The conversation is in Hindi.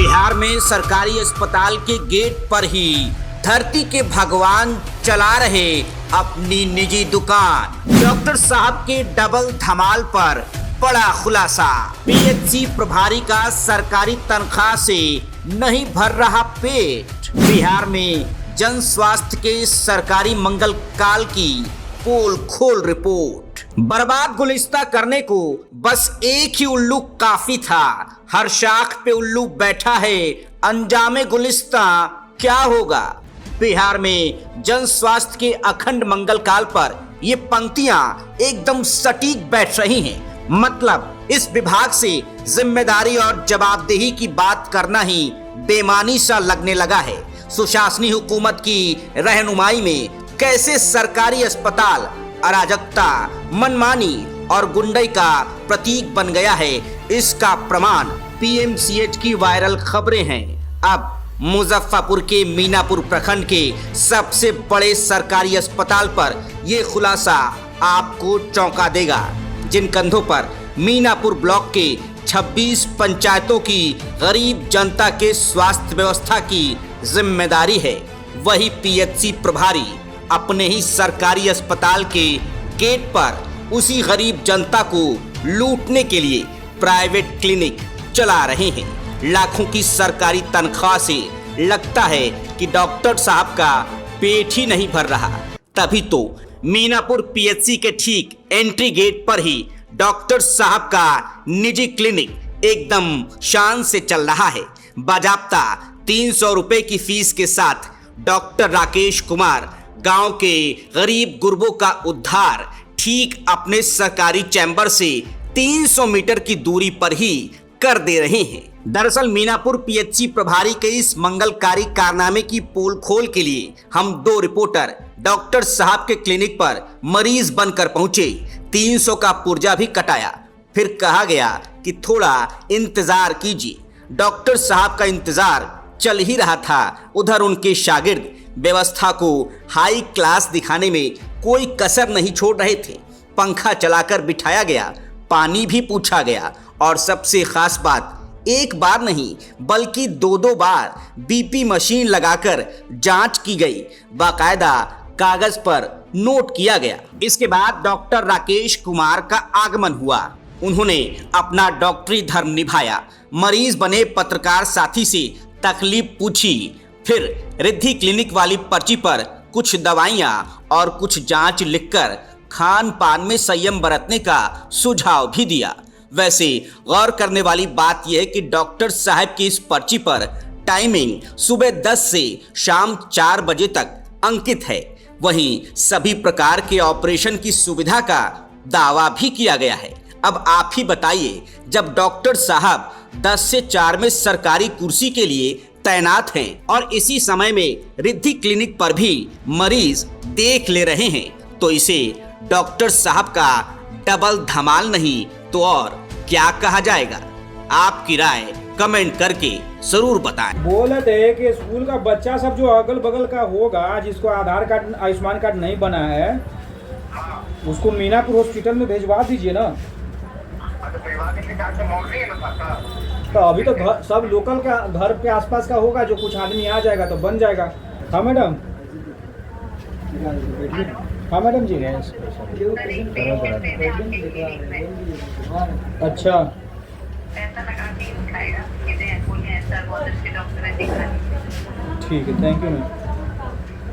बिहार में सरकारी अस्पताल के गेट पर ही धरती के भगवान चला रहे अपनी निजी दुकान। डॉक्टर साहब के डबल धमाल पर बड़ा खुलासा। पीएचसी प्रभारी का सरकारी तनख्वाह से नहीं भर रहा पेट। बिहार में जन स्वास्थ्य के सरकारी मंगल काल की पोल खोल रिपोर्ट। बर्बाद गुलिस्ता करने को बस एक ही उल्लू काफी था। हर शाख पे उल्लू बैठा है, अंजामे गुलिस्ता क्या होगा। बिहार में जन स्वास्थ्य के अखंड मंगल काल पर ये पंक्तियां एकदम सटीक बैठ रही हैं। मतलब इस विभाग से जिम्मेदारी और जवाबदेही की बात करना ही बेमानी सा लगने लगा है। सुशासनी हुकूमत की रहनुमाई में कैसे सरकारी अस्पताल अराजकता, मनमानी और गुंडई का प्रतीक बन गया है, इसका प्रमाण पीएमसीएच की वायरल खबरें हैं। अब मुजफ्फरपुर के मीनापुर प्रखंड के सबसे बड़े सरकारी अस्पताल पर यह खुलासा आपको चौंका देगा। जिन कंधों पर मीनापुर ब्लॉक के 26 पंचायतों की गरीब जनता के स्वास्थ्य व्यवस्था की जिम्मेदारी है, वही पीएचसी प्रभारी अपने ही सरकारी अस्पताल के गेट पर उसी गरीब जनता को लूटने के लिए प्राइवेट क्लिनिक चला रहे हैं। लाखों की सरकारी तनख्वाह से लगता है कि डॉक्टर साहब का पेट ही नहीं भर रहा। तभी तो मीनापुर पीएचसी के ठीक एंट्री गेट पर ही डॉक्टर साहब का निजी क्लिनिक एकदम शान से चल रहा है। बाजाप्ता 300 रुपए की फीस के साथ डॉक्टर राकेश कुमार गांव के गरीब गुरबों का उद्धार ठीक अपने सरकारी चैम्बर से 300 मीटर की दूरी पर ही कर दे रहे हैं। दरअसल मीनापुर पीएचसी प्रभारी के इस मंगलकारी कारनामे की पोल खोल के लिए हम 2 रिपोर्टर डॉक्टर साहब के क्लिनिक पर मरीज बनकर पहुंचे। 300 का पुर्जा भी कटाया। फिर कहा गया कि थोड़ा इंतजार कीजिए। डॉक्टर साहब का इंतजार चल ही रहा था। उधर उनके शागिर्द व्यवस्था को हाई क्लास दिखाने में कोई कसर नहीं छोड़ रहे थे। पंखा चलाकर बिठाया गया, पानी भी पूछा गया और सबसे खास बात, एक बार नहीं बल्कि 2-2 बार बीपी मशीन लगाकर जांच की गई। बाकायदा कागज पर नोट किया गया। इसके बाद डॉक्टर राकेश कुमार का आगमन हुआ। उन्होंने अपना डॉक्टरी धर्म निभाया। मरीज बने पत्रकार साथी से तकलीफ पूछी। फिर रिद्धि क्लिनिक वाली पर्ची पर कुछ दवाइयां और कुछ जांच लिखकर खान पान में संयम बरतने का सुझाव भी दिया। वैसे गौर करने वाली बात यह है कि डॉक्टर साहब की इस पर्ची पर टाइमिंग सुबह 10 से शाम 4 बजे तक अंकित है। वहीं सभी प्रकार के ऑपरेशन की सुविधा का दावा भी किया गया है। अब आप ही बताइए, जब डॉक्टर साहब 10 से 4 में सरकारी कुर्सी के लिए तैनात हैं और इसी समय में रिद्धि क्लिनिक पर भी मरीज देख ले रहे हैं, तो इसे डॉक्टर साहब का डबल धमाल नहीं तो और क्या कहा जाएगा? आपकी राय कमेंट करके जरूर बताएं। बोले थे कि स्कूल का बच्चा सब जो अगल बगल का होगा, जिसको आधार कार्ड आयुष्मान कार्ड नहीं बना है, उसको मीनापुर हॉस्पिटल में भेजवा दीजिए ना। तो अभी तो सब लोकल का घर के आसपास का होगा, जो कुछ आदमी आ जाएगा तो बन जाएगा। हाँ मैडम, हाँ मैडम जी। अच्छा, ठीक है, थैंक यू मैम।